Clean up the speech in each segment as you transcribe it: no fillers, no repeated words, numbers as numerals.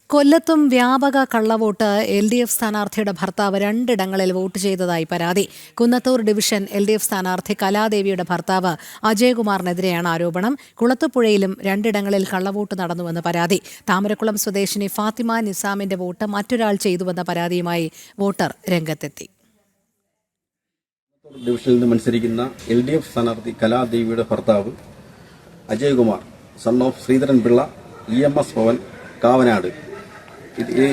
കൊല്ലത്തും വ്യാപക കള്ളവോട്ട് LDF സ്ഥാനാർത്ഥിയുടെ ഭർത്താവ് രണ്ടിടങ്ങളിൽ വോട്ട് ചെയ്തതായി പരാതി. കുന്നത്തൂർ ഡിവിഷൻ LDF സ്ഥാനാർത്ഥി കലാദേവിയുടെ ഭർത്താവ് അജയകുമാറിനെതിരെയാണ് ആരോപണം. കുളത്തുപുഴയിലും രണ്ടിടങ്ങളിൽ കള്ളവോട്ട് നടന്നുവെന്ന് പരാതി. താമരക്കുളം സ്വദേശിനി ഫാത്തിമ നിസാമിന്റെ വോട്ട് മറ്റൊരാൾ ചെയ്തുവെന്ന പരാതിയുമായി വോട്ടർ രംഗത്തെത്തി. ഡിവിഷനിൽ നിന്ന് മത്സരിക്കുന്ന LDF സ്ഥാനാർത്ഥി കലാദേവിയുടെ ഭർത്താവ് Ajayakumar son of Sreedharan Pillai EMS Bhavan Kavanad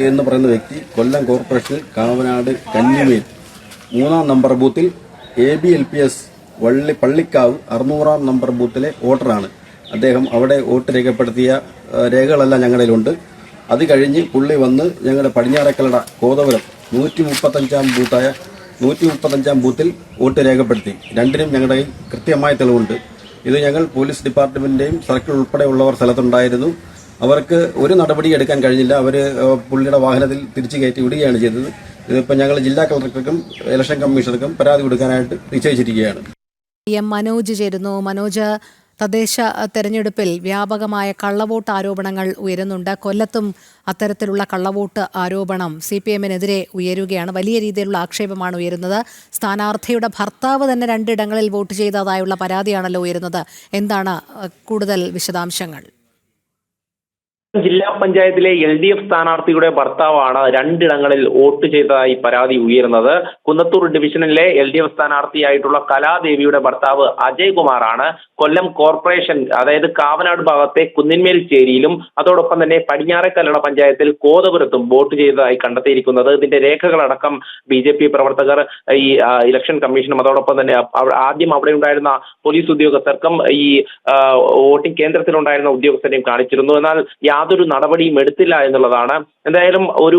എന്ന് പറയുന്ന വ്യക്തി കൊല്ലം കോർപ്പറേഷനിൽ കാവനാട് കന്നിമേൽ 3-ാം നമ്പർ ബൂത്തിൽ ABLPS പള്ളിക്കാവ് 600-ാം നമ്പർ ബൂത്തിലെ വോട്ടറാണ്. അദ്ദേഹം അവിടെ വോട്ട് രേഖപ്പെടുത്തിയ രേഖകളെല്ലാം ഞങ്ങളിലുണ്ട്. അത് കഴിഞ്ഞ് പുള്ളി വന്ന് ഞങ്ങളുടെ പടിഞ്ഞാറക്കലട കോതവരം 135-ാം ബൂത്തിൽ വോട്ട് രേഖപ്പെടുത്തി. രണ്ടിനും ഞങ്ങളുടെ കൃത്യമായ തെളിവുണ്ട്. ഇത് ഞങ്ങൾ പോലീസ് ഡിപ്പാർട്ട്മെന്റിന്റെയും സർക്കിൾ ഉൾപ്പെടെയുള്ളവർ സ്ഥലത്തുണ്ടായിരുന്നു. അവർക്ക് ഒരു നടപടി എടുക്കാൻ കഴിഞ്ഞില്ല. അവർ പുള്ളിയുടെ വാഹനത്തിൽ തിരിച്ചു കയറ്റി വിടുകയാണ് ചെയ്തത്. ഇതിപ്പോൾ ഞങ്ങൾ ജില്ലാ കളക്ടർക്കും ഇലക്ഷൻ കമ്മീഷണർക്കും പരാതി കൊടുക്കാനായിട്ട് നിശ്ചയിച്ചിരിക്കുകയാണ്. മനോജ് ചേരുന്നു. മനോജ്, തദ്ദേശ തെരഞ്ഞെടുപ്പിൽ വ്യാപകമായ കള്ളവോട്ട് ആരോപണങ്ങൾ ഉയരുന്നുണ്ട്. കൊല്ലത്തും അത്തരത്തിലുള്ള കള്ളവോട്ട് ആരോപണം CPM-നെതിരെ ഉയരുകയാണ്. വലിയ രീതിയിലുള്ള ആക്ഷേപമാണ് ഉയരുന്നത്. സ്ഥാനാർത്ഥിയുടെ ഭർത്താവ് തന്നെ രണ്ടിടങ്ങളിൽ വോട്ട് ചെയ്തതായുള്ള പരാതിയാണല്ലോ ഉയരുന്നത്. എന്താണ് കൂടുതൽ വിശദാംശങ്ങൾ? ജില്ലാ പഞ്ചായത്തിലെ LDF സ്ഥാനാർത്ഥിയുടെ ഭർത്താവാണ് രണ്ടിടങ്ങളിൽ വോട്ട് ചെയ്തതായി പരാതി ഉയർന്നത്. കുന്നത്തൂർ ഡിവിഷനിലെ LDF സ്ഥാനാർത്ഥിയായിട്ടുള്ള കലാദേവിയുടെ ഭർത്താവ് അജയ്കുമാറാണ് കൊല്ലം കോർപ്പറേഷൻ, അതായത് കാവനാട് ഭാഗത്തെ കുന്നിന്മേൽച്ചേരിയിലും അതോടൊപ്പം തന്നെ പടിഞ്ഞാറക്കല്ലട പഞ്ചായത്തിൽ കോതപുരത്തും വോട്ട് ചെയ്തതായി കണ്ടെത്തിയിരിക്കുന്നത്. ഇതിന്റെ രേഖകളടക്കം BJP പ്രവർത്തകർ ഈ ഇലക്ഷൻ കമ്മീഷനും അതോടൊപ്പം തന്നെ ആദ്യം അവിടെ ഉണ്ടായിരുന്ന പോലീസ് ഉദ്യോഗസ്ഥർക്കും ഈ വോട്ടിംഗ് കേന്ദ്രത്തിലുണ്ടായിരുന്ന ഉദ്യോഗസ്ഥരെയും കാണിച്ചിരുന്നു. എന്നാൽ യാതൊരു നടപടിയും എടുത്തില്ല എന്നുള്ളതാണ്. എന്തായാലും ഒരു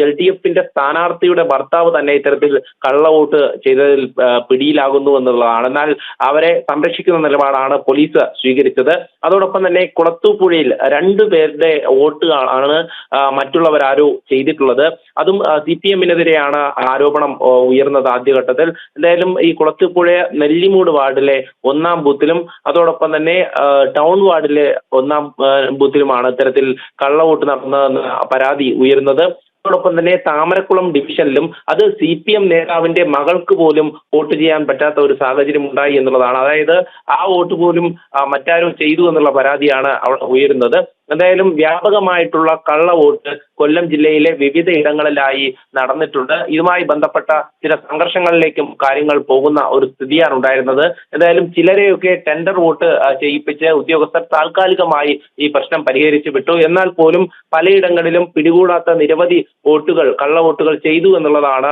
LDF-ന്റെ സ്ഥാനാർത്ഥിയുടെ ഭർത്താവ് തന്നെ ഇത്തരത്തിൽ കള്ളവോട്ട് ചെയ്തതിൽ പിടിയിലാകുന്നു എന്നുള്ളതാണ്. എന്നാൽ അവരെ സംരക്ഷിക്കുന്ന നിലപാടാണ് പോലീസ് സ്വീകരിച്ചത്. അതോടൊപ്പം തന്നെ കുളത്തൂപ്പുഴയിൽ 2 പേരുടെ വോട്ട് ആണ് മറ്റുള്ളവരാരോ ചെയ്തിട്ടുള്ളത്. അതും CPM-നെതിരെയാണ് ആരോപണം ഉയർന്നത് ആദ്യഘട്ടത്തിൽ. എന്തായാലും ഈ കുളത്തൂപ്പുഴ നെല്ലിമൂട് വാർഡിലെ 1-ാം ബൂത്തിലും അതോടൊപ്പം തന്നെ ടൗൺ വാർഡിലെ 1-ാം ബൂത്തിലുമാണ് ഇത്തരത്തിൽ കള്ളവോട്ട് നടന്നതെന്ന് പരാതി ഉയരുന്നത്. അതോടൊപ്പം തന്നെ താമരക്കുളം ഡിവിഷനിലും അത് CPM നേതാവിന്റെ മകൾക്ക് പോലും വോട്ട് ചെയ്യാൻ പറ്റാത്ത ഒരു സാഹചര്യം ഉണ്ടായി എന്നുള്ളതാണ്. അതായത് ആ വോട്ട് പോലും മറ്റാരും ചെയ്തു എന്നുള്ള പരാതിയാണ് അവിടെ ഉയരുന്നത്. എന്തായാലും വ്യാപകമായിട്ടുള്ള കള്ളവോട്ട് കൊല്ലം ജില്ലയിലെ വിവിധ ഇടങ്ങളിലായി നടന്നിട്ടുണ്ട്. ഇതുമായി ബന്ധപ്പെട്ട ചില സംഘർഷങ്ങളിലേക്കും കാര്യങ്ങൾ പോകുന്ന ഒരു സ്ഥിതിയാണ് ഉണ്ടായിരുന്നത്. എന്തായാലും ചിലരെയൊക്കെ ടെൻഡർ വോട്ട് ചെയ്യിപ്പിച്ച് ഉദ്യോഗസ്ഥർ താൽക്കാലികമായി ഈ പ്രശ്നം പരിഹരിച്ചു വിട്ടു. എന്നാൽ പോലും പലയിടങ്ങളിലും പിടികൂടാത്ത നിരവധി കള്ളവോട്ടുകൾ ചെയ്തു എന്നുള്ളതാണ്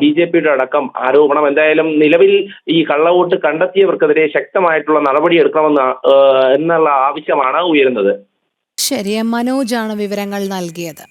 BJP-യുടെ അടക്കം ആരോപണം. എന്തായാലും നിലവിൽ ഈ കള്ളവോട്ട് കണ്ടെത്തിയവർക്കെതിരെ ശക്തമായിട്ടുള്ള നടപടി എടുക്കണമെന്ന് എന്നുള്ള ആവശ്യമാണ് ഉയരുന്നത്. ശരി, മനോജാണ് വിവരങ്ങൾ നൽകിയത്.